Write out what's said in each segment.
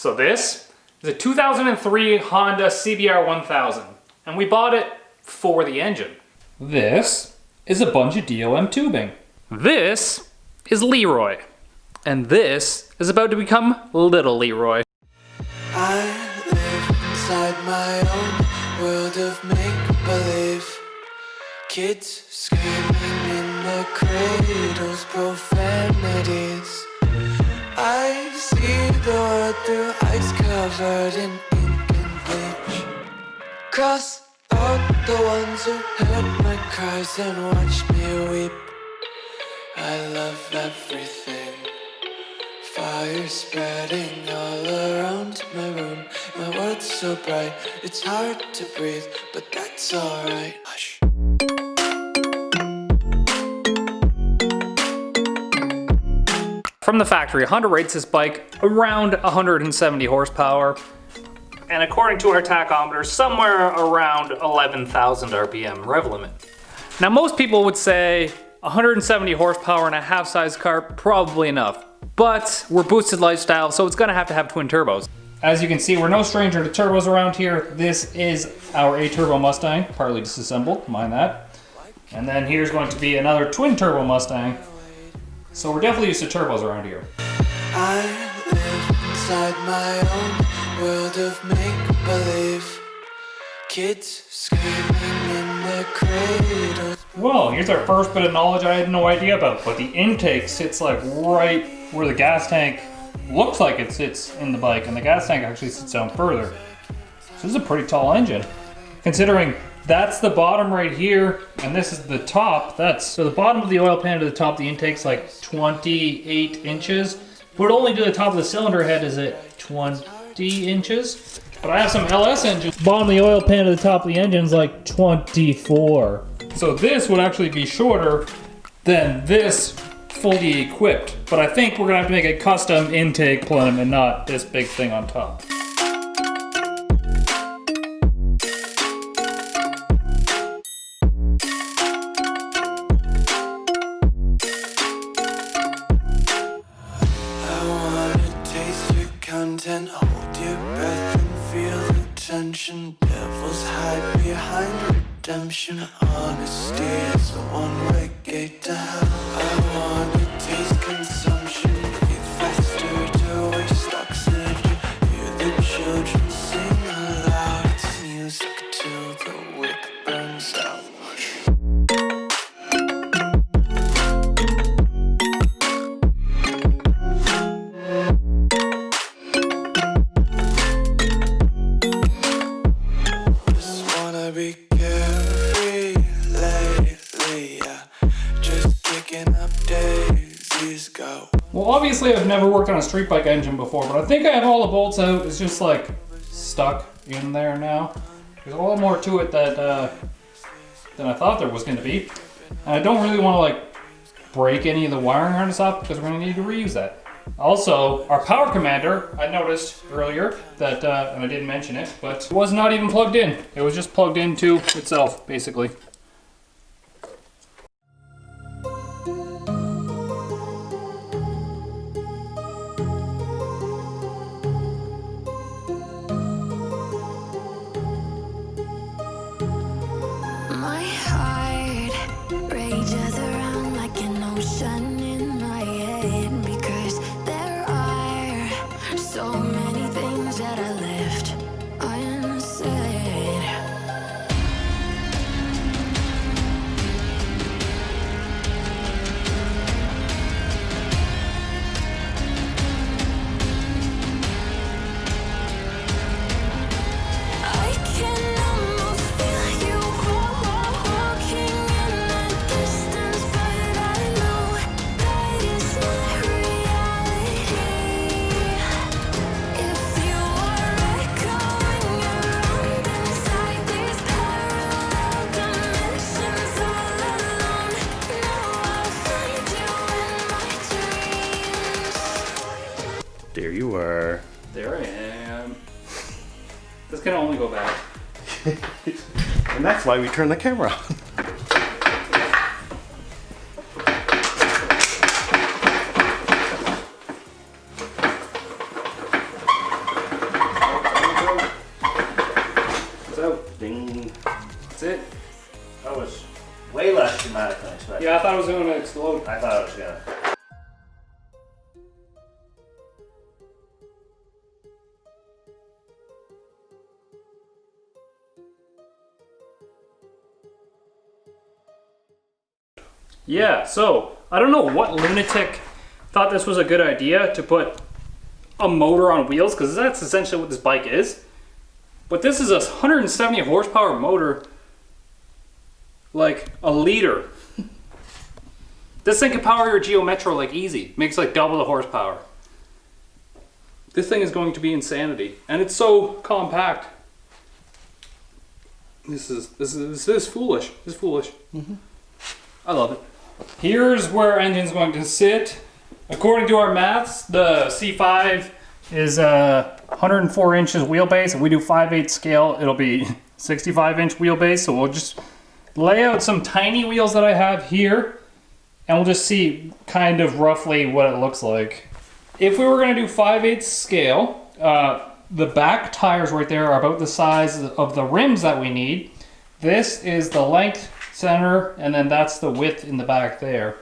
So this is a 2003 Honda CBR 1000, and we bought it for the engine. This is a bunch of DOM tubing. This is Leroy, and this is about to become Little Leroy. I live inside my own world of make-believe. Kids screaming in their cradles, profanities. I see the world through ice covered in ink and bleach. Cross out the ones who heard my cries and watched me weep. I love everything. Fire spreading all around my room. My world's so bright, it's hard to breathe, but that's alright. Hush. From the factory, Honda rates this bike around 170 horsepower, and according to our tachometer, somewhere around 11,000 RPM rev limit. Now, most people would say 170 horsepower in a half-size car, probably enough. But we're Boosted Lifestyle, so it's gonna have to have twin turbos. As you can see, we're no stranger to turbos around here. This is our A-turbo Mustang, partly disassembled, mind that. And then here's going to be another twin turbo Mustang. So we're definitely used to turbos around here. I live inside my own world of make-believe. Kids screaming in their cradles. Well, here's our first bit of knowledge I had no idea about, but the intake sits like right where the gas tank looks like it sits in the bike, and the gas tank actually sits down further. So this is a pretty tall engine. Considering that's the bottom right here, and this is the top, so the bottom of the oil pan to the top of the intake's like 28 inches. But only to the top of the cylinder head is it 20 inches. But I have some LS engines. Bottom of the oil pan to the top of the engine's like 24. So this would actually be shorter than this fully equipped. But I think we're gonna have to make a custom intake plenum and not this big thing on top. I wanna taste your content, hold your breath and feel the tension. Devils hide behind redemption. Honesty is a one-way gate to hell. I wanna taste consumption, breathe faster to waste oxygen. Hear the children sing aloud. It's music till the wick burns out. Just wanna be carefree lately, yeah. Just kicking up daisies, go. Well, obviously I've never worked on a street bike engine before, but I think I have all the bolts out. It's just like stuck in there now. There's a lot more to it than I thought there was going to be. And I don't really want to like break any of the wiring harness off because we're going to need to reuse that. Also, our power commander, I noticed earlier that, and I didn't mention it, but it was not even plugged in. It was just plugged into itself, basically. My heart rages around like an ocean in my head, because there are so many things that I left unsaid. I can almost feel you walking in the distance, but I know that is not reality. If you are echoing around inside these parallel dimensions all alone, now I'll find you in my dreams. There you are. There I am. This can only go back. And that's why we turn the camera on. dramatic than I expected. Yeah, I thought it was going to explode. I thought it was gonna. Yeah, so I don't know what lunatic thought this was a good idea to put a motor on wheels, because that's essentially what this bike is. But this is a 170 horsepower motor, like a liter. This thing can power your Geo Metro like easy. Makes like double the horsepower. This thing is going to be insanity, and it's so compact. This is foolish. This is foolish. I love it. Here's where our engine's going to sit. According to our maths, the C5 is 104 inches wheelbase. If we do 5/8 scale, it'll be 65 inch wheelbase. So we'll just lay out some tiny wheels that I have here, and we'll just see kind of roughly what it looks like. If we were gonna do 5/8 scale, the back tires right there are about the size of the rims that we need. This is the length center, and then that's the width in the back there.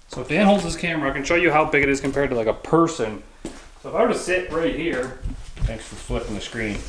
So if Dan holds his camera, I can show you how big it is compared to like a person. So if I were to sit right here. Thanks for flipping the screen.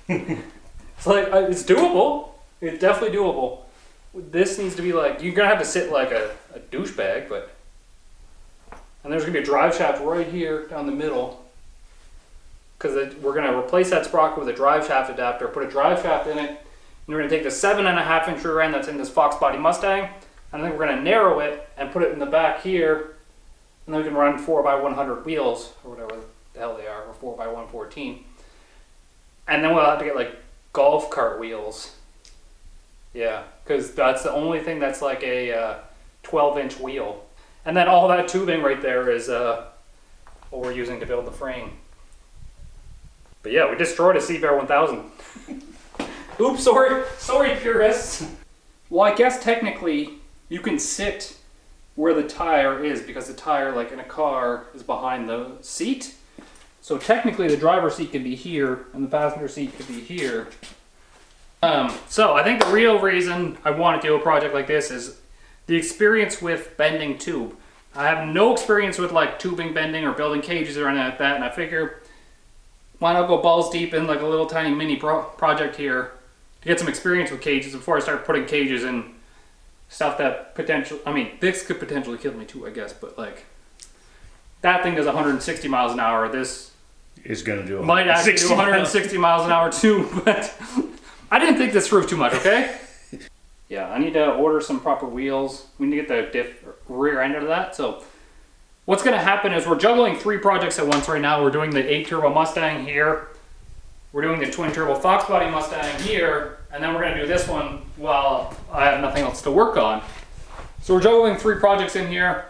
It's like, it's doable. It's definitely doable. This needs to be like, you're gonna have to sit like a douchebag, but. And there's gonna be a drive shaft right here down the middle. Because we're gonna replace that sprocket with a drive shaft adapter, put a drive shaft in it. And we're going to take the 7.5 inch rear end that's in this Fox Body Mustang, and then we're going to narrow it and put it in the back here, and then we can run 4x100 wheels, or whatever the hell they are, or 4x114. And then we'll have to get like golf cart wheels. Yeah, because that's the only thing that's like a 12-inch wheel. And then all that tubing right there is what we're using to build the frame. But yeah, we destroyed a CBR 1000. Oops, sorry purists. Well, I guess technically you can sit where the tire is, because the tire, like in a car, is behind the seat. So technically the driver's seat could be here and the passenger seat could be here. So I think the real reason I want to do a project like this is the experience with bending tube. I have no experience with like tubing bending or building cages or anything like that, and I figure why not go balls deep in like a little tiny mini project here to get some experience with cages before I start putting cages in stuff that this could potentially kill me too, I guess, but like, that thing does 160 miles an hour. This Is gonna do. might actually do 160 miles an hour too, but I didn't think this through too much, okay? Yeah, I need to order some proper wheels. We need to get the rear end of that. So what's gonna happen is we're juggling 3 projects at once right now. We're doing the 8 turbo Mustang here. We're doing the twin turbo Fox Body Mustang here, and then we're gonna do this one while I have nothing else to work on. So we're juggling 3 projects in here.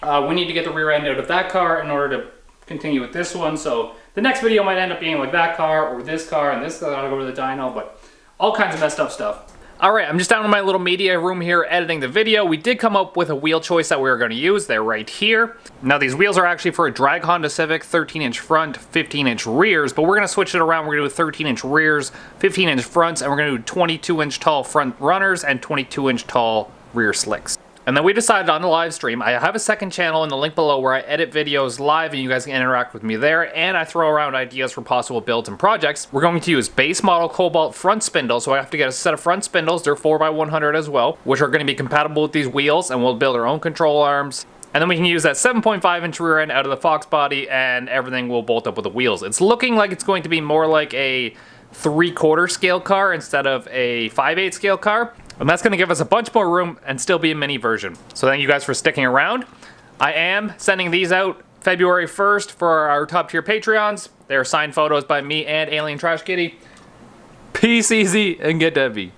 We need to get the rear end out of that car in order to continue with this one. So the next video might end up being like that car or this car, and this gotta go to the dyno, but all kinds of messed up stuff. Alright, I'm just down in my little media room here editing the video. We did come up with a wheel choice that we were going to use. They're right here. Now these wheels are actually for a drag Honda Civic, 13-inch front, 15-inch rears, but we're going to switch it around. We're going to do 13-inch rears, 15-inch fronts, and we're going to do 22-inch tall front runners and 22-inch tall rear slicks. And then we decided on the live stream, I have a second channel in the link below where I edit videos live and you guys can interact with me there, and I throw around ideas for possible builds and projects. We're going to use base model Cobalt front spindles, so I have to get a set of front spindles. They're 4x100 as well, which are going to be compatible with these wheels, and we'll build our own control arms. And then we can use that 7.5-inch rear end out of the Fox body, and everything will bolt up with the wheels. It's looking like it's going to be more like a 3/4 scale car instead of a 5/8 scale car. And that's going to give us a bunch more room and still be a mini version. So thank you guys for sticking around. I am sending these out February 1st for our top tier Patreons. They're signed photos by me and Alien Trash Kitty. Peace easy and get heavy.